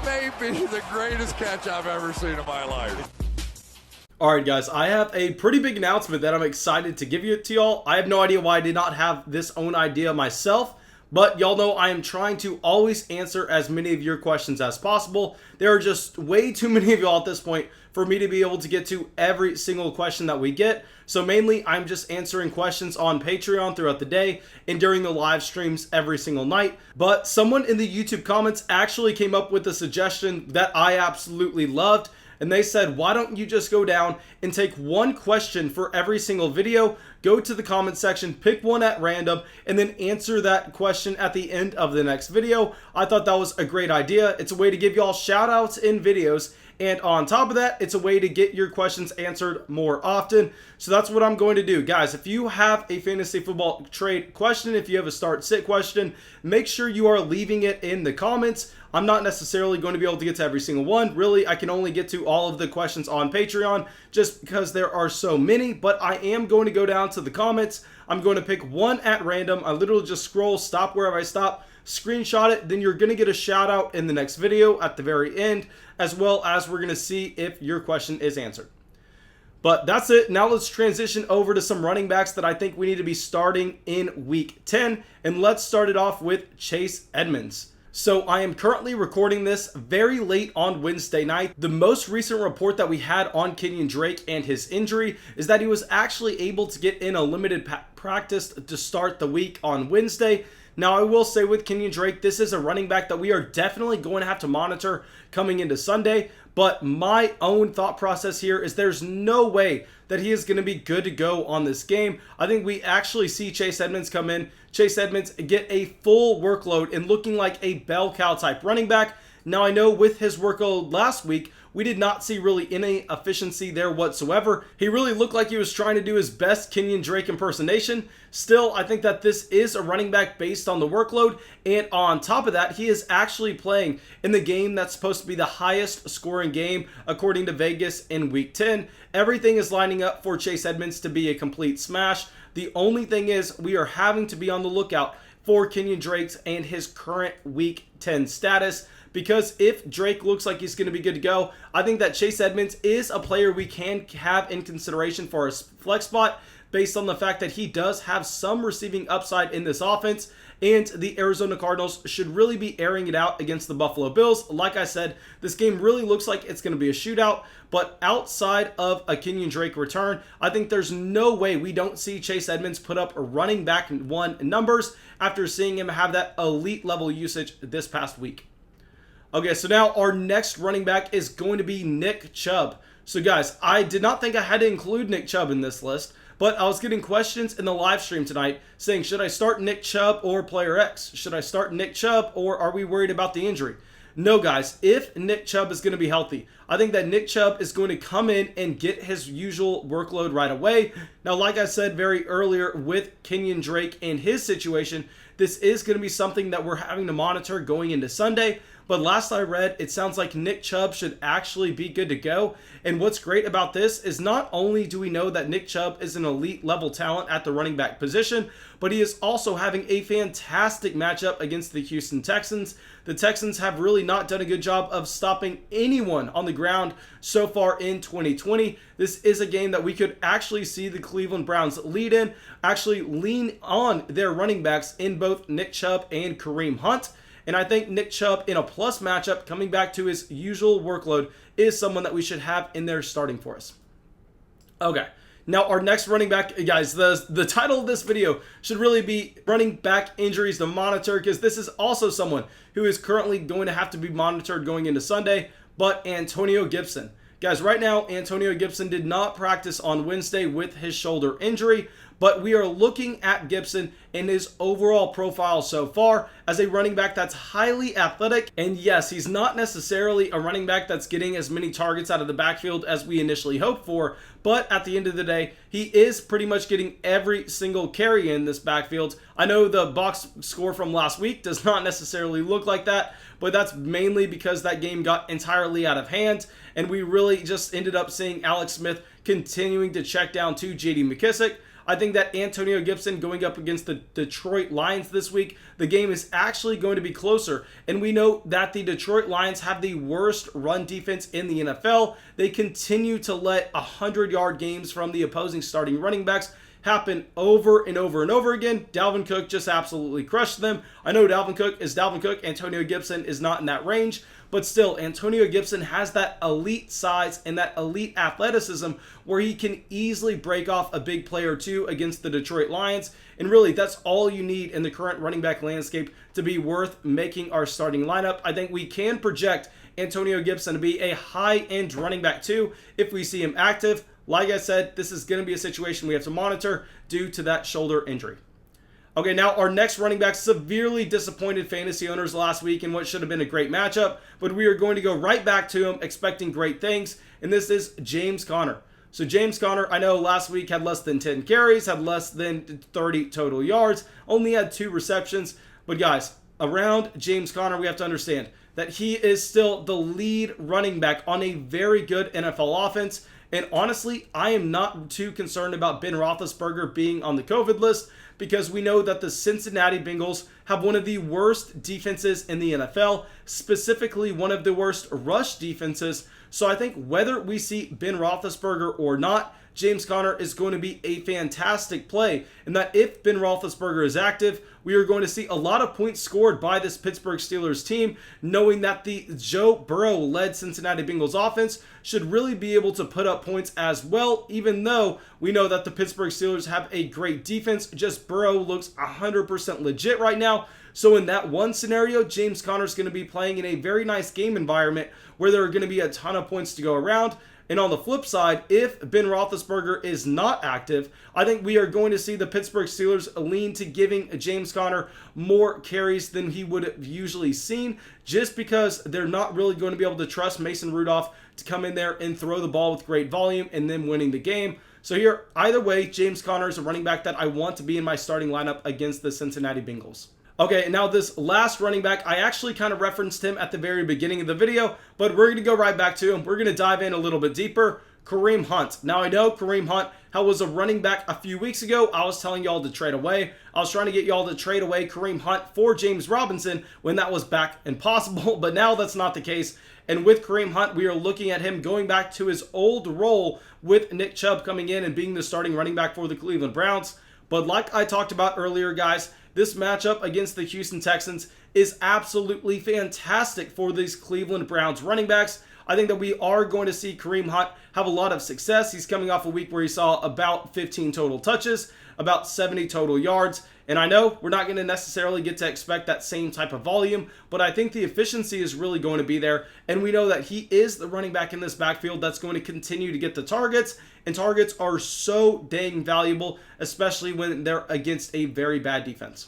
That may be the greatest catch I've ever seen in my life. Alright guys, I have a pretty big announcement that I'm excited to give you to y'all. I have no idea why I did not have this own idea myself, but y'all know I am trying to always answer as many of your questions as possible. There are just way too many of y'all at this point for me to be able to get to every single question that we get. So mainly I'm just answering questions on Patreon throughout the day and during the live streams every single night. But someone in the YouTube comments actually came up with a suggestion that I absolutely loved. And they said, why don't you just go down and take one question for every single video, go to the comment section, pick one at random, and then answer that question at the end of the next video. I thought that was a great idea. It's a way to give y'all shout outs in videos. And on top of that, it's a way to get your questions answered more often. So that's what I'm going to do. Guys, if you have a fantasy football trade question, if you have a start-sit question, make sure you are leaving it in the comments. I'm not necessarily going to be able to get to every single one. Really, I can only get to all of the questions on Patreon just because there are so many. But I am going to go down to the comments. I'm going to pick one at random. I literally just scroll, stop wherever I stop, screenshot it, then you're going to get a shout out in the next video at the very end, as well as we're going to see if your question is answered. But that's it. Now let's transition over to some running backs that I think we need to be starting in week 10. And let's start it off with Chase Edmonds. So I am currently recording this very late on Wednesday night. The most recent report that we had on Kenyon Drake and his injury is that he was actually able to get in a limited practice to start the week on Wednesday. Now, I will say with Kenyon Drake, this is a running back that we are definitely going to have to monitor coming into Sunday. But my own thought process here is there's no way that he is going to be good to go on this game. I think we actually see Chase Edmonds come in, Chase Edmonds get a full workload and looking like a bell cow type running back. Now, I know with his workload last week, we did not see really any efficiency there whatsoever. He really looked like he was trying to do his best Kenyon Drake impersonation. Still, I think that this is a running back based on the workload. And on top of that, he is actually playing in the game that's supposed to be the highest scoring game according to Vegas in week 10. Everything is lining up for Chase Edmonds to be a complete smash. The only thing is we are having to be on the lookout for Kenyon Drake's and his current week 10 status. Because if Drake looks like he's going to be good to go, I think that Chase Edmonds is a player we can have in consideration for a flex spot based on the fact that he does have some receiving upside in this offense. And the Arizona Cardinals should really be airing it out against the Buffalo Bills. Like I said, this game really looks like it's going to be a shootout. But outside of a Kenyon Drake return, I think there's no way we don't see Chase Edmonds put up running back one numbers after seeing him have that elite level usage this past week. Okay, so now our next running back is going to be Nick Chubb. So guys, I did not think I had to include Nick Chubb in this list, but I was getting questions in the live stream tonight saying, should I start Nick Chubb or player X? Should I start Nick Chubb or are we worried about the injury? No guys, if Nick Chubb is going to be healthy, I think that Nick Chubb is going to come in and get his usual workload right away. Now, like I said very earlier with Kenyon Drake and his situation, this is going to be something that we're having to monitor going into Sunday. But last I read, it sounds like Nick Chubb should actually be good to go. And what's great about this is not only do we know that Nick Chubb is an elite level talent at the running back position, but he is also having a fantastic matchup against the Houston Texans. The Texans have really not done a good job of stopping anyone on the ground so far in 2020. This is a game that we could actually see the Cleveland Browns lean on their running backs in both Nick Chubb and Kareem Hunt. And I think Nick Chubb in a plus matchup coming back to his usual workload is someone that we should have in there starting for us. Okay, now our next running back, guys, the title of this video should really be running back injuries to monitor because this is also someone who is currently going to have to be monitored going into Sunday, but Antonio Gibson. Guys, right now, Antonio Gibson did not practice on Wednesday with his shoulder injury, but we are looking at Gibson and his overall profile so far as a running back that's highly athletic. And yes, he's not necessarily a running back that's getting as many targets out of the backfield as we initially hoped for, but at the end of the day, he is pretty much getting every single carry in this backfield. I know the box score from last week does not necessarily look like that, but that's mainly because that game got entirely out of hand, and we really just ended up seeing Alex Smith continuing to check down to J.D. McKissic. I think that Antonio Gibson going up against the Detroit Lions this week, the game is actually going to be closer. And we know that the Detroit Lions have the worst run defense in the NFL. They continue to let 100-yard games from the opposing starting running backs happen over and over and over again. Dalvin Cook just absolutely crushed them. I know Dalvin Cook is Dalvin Cook. Antonio Gibson is not in that range. But still, Antonio Gibson has that elite size and that elite athleticism where he can easily break off a big play or two against the Detroit Lions. And really, that's all you need in the current running back landscape to be worth making our starting lineup. I think we can project Antonio Gibson to be a high-end running back too if we see him active. Like I said, this is going to be a situation we have to monitor due to that shoulder injury. Okay, now our next running back severely disappointed fantasy owners last week in what should have been a great matchup, but we are going to go right back to him expecting great things, and this is James Conner. So James Conner, I know last week had less than 10 carries, had less than 30 total yards, only had 2 receptions, but guys, around James Conner, we have to understand that he is still the lead running back on a very good NFL offense. And honestly, I am not too concerned about Ben Roethlisberger being on the COVID list because we know that the Cincinnati Bengals have one of the worst defenses in the NFL, specifically one of the worst rush defenses. So I think whether we see Ben Roethlisberger or not, James Conner is going to be a fantastic play, and that if Ben Roethlisberger is active, we are going to see a lot of points scored by this Pittsburgh Steelers team, knowing that the Joe Burrow-led Cincinnati Bengals offense should really be able to put up points as well, even though we know that the Pittsburgh Steelers have a great defense. Just Burrow looks 100% legit right now. So in that one scenario, James Conner is going to be playing in a very nice game environment where there are going to be a ton of points to go around. And on the flip side, if Ben Roethlisberger is not active, I think we are going to see the Pittsburgh Steelers lean to giving James Conner more carries than he would have usually seen, just because they're not really going to be able to trust Mason Rudolph to come in there and throw the ball with great volume and then winning the game. So here, either way, James Conner is a running back that I want to be in my starting lineup against the Cincinnati Bengals. Okay, now this last running back, I actually kind of referenced him at the very beginning of the video, but we're going to go right back to him. We're going to dive in a little bit deeper. Kareem Hunt. Now, I know Kareem Hunt was a running back a few weeks ago. I was telling y'all to trade away. I was trying to get y'all to trade away Kareem Hunt for James Robinson when that was back impossible, but now that's not the case. And with Kareem Hunt, we are looking at him going back to his old role with Nick Chubb coming in and being the starting running back for the Cleveland Browns. But like I talked about earlier, guys, this matchup against the Houston Texans is absolutely fantastic for these Cleveland Browns running backs. I think that we are going to see Kareem Hunt have a lot of success. He's coming off a week where he saw about 15 total touches, about 70 total yards. And I know we're not going to necessarily get to expect that same type of volume, but I think the efficiency is really going to be there. And we know that he is the running back in this backfield that's going to continue to get the targets. And targets are so dang valuable, especially when they're against a very bad defense.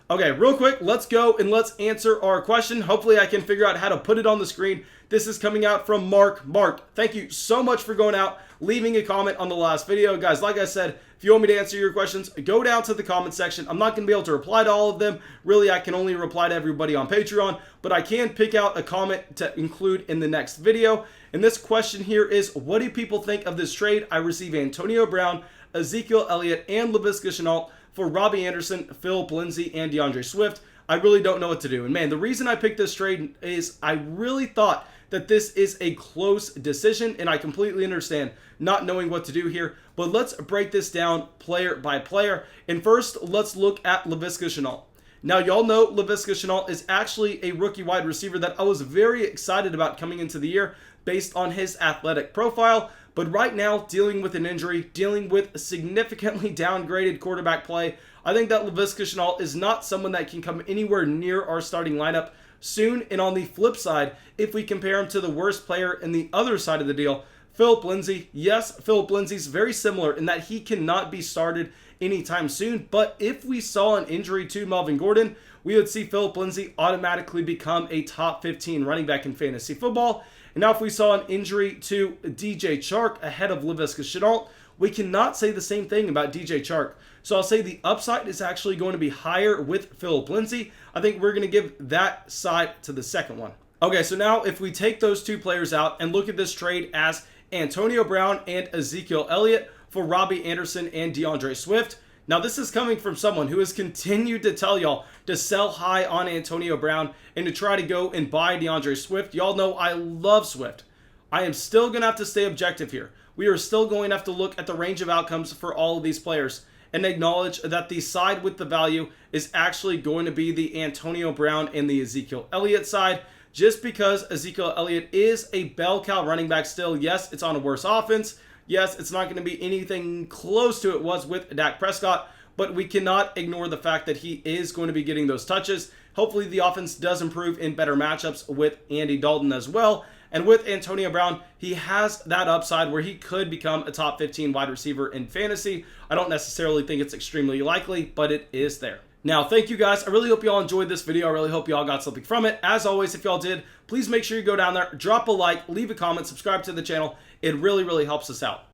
Okay, real quick, let's go and let's answer our question. Hopefully I can figure out how to put it on the screen. This is coming out from Mark. Mark, thank you so much for going out, leaving a comment on the last video. Guys, like I said, if you want me to answer your questions, go down to the comment section. I'm not going to be able to reply to all of them. Really, I can only reply to everybody on Patreon, but I can pick out a comment to include in the next video. And this question here is, what do people think of this trade? I receive Antonio Brown, Ezekiel Elliott, and Laviska Shenault for Robbie Anderson, Philip Lindsay, and DeAndre Swift. I really don't know what to do. And man, the reason I picked this trade is I really thought that this is a close decision, and I completely understand not knowing what to do here. But let's break this down player by player. And first, let's look at Laviska Shenault. Now, y'all know Laviska Shenault is actually a rookie wide receiver that I was very excited about coming into the year based on his athletic profile. But right now, dealing with an injury, dealing with significantly downgraded quarterback play, I think that Laviska Shenault is not someone that can come anywhere near our starting lineup soon. And on the flip side, if we compare him to the worst player in the other side of the deal, Philip Lindsay, yes, Philip Lindsay's very similar in that he cannot be started anytime soon. But if we saw an injury to Melvin Gordon, we would see Philip Lindsay automatically become a top 15 running back in fantasy football. And now if we saw an injury to DJ Chark ahead of Laviska Shenault, we cannot say the same thing about DJ Chark. So I'll say the upside is actually going to be higher with Philip Lindsay. I think we're going to give that side to the second one. Okay, so now if we take those two players out and look at this trade as Antonio Brown and Ezekiel Elliott for Robbie Anderson and DeAndre Swift. Now, this is coming from someone who has continued to tell y'all to sell high on Antonio Brown and to try to go and buy DeAndre Swift. Y'all know I love Swift. I am still going to have to stay objective here. We are still going to have to look at the range of outcomes for all of these players and acknowledge that the side with the value is actually going to be the Antonio Brown and the Ezekiel Elliott side, just because Ezekiel Elliott is a bell cow running back still. Yes, it's on a worse offense. Yes, it's not going to be anything close to it was with Dak Prescott, but we cannot ignore the fact that he is going to be getting those touches. Hopefully the offense does improve in better matchups with Andy Dalton as well. And with Antonio Brown, he has that upside where he could become a top 15 wide receiver in fantasy. I don't necessarily think it's extremely likely, but it is there. Now, thank you guys. I really hope you all enjoyed this video. I really hope you all got something from it. As always, if y'all did, please make sure you go down there, drop a like, leave a comment, subscribe to the channel. It really, really helps us out.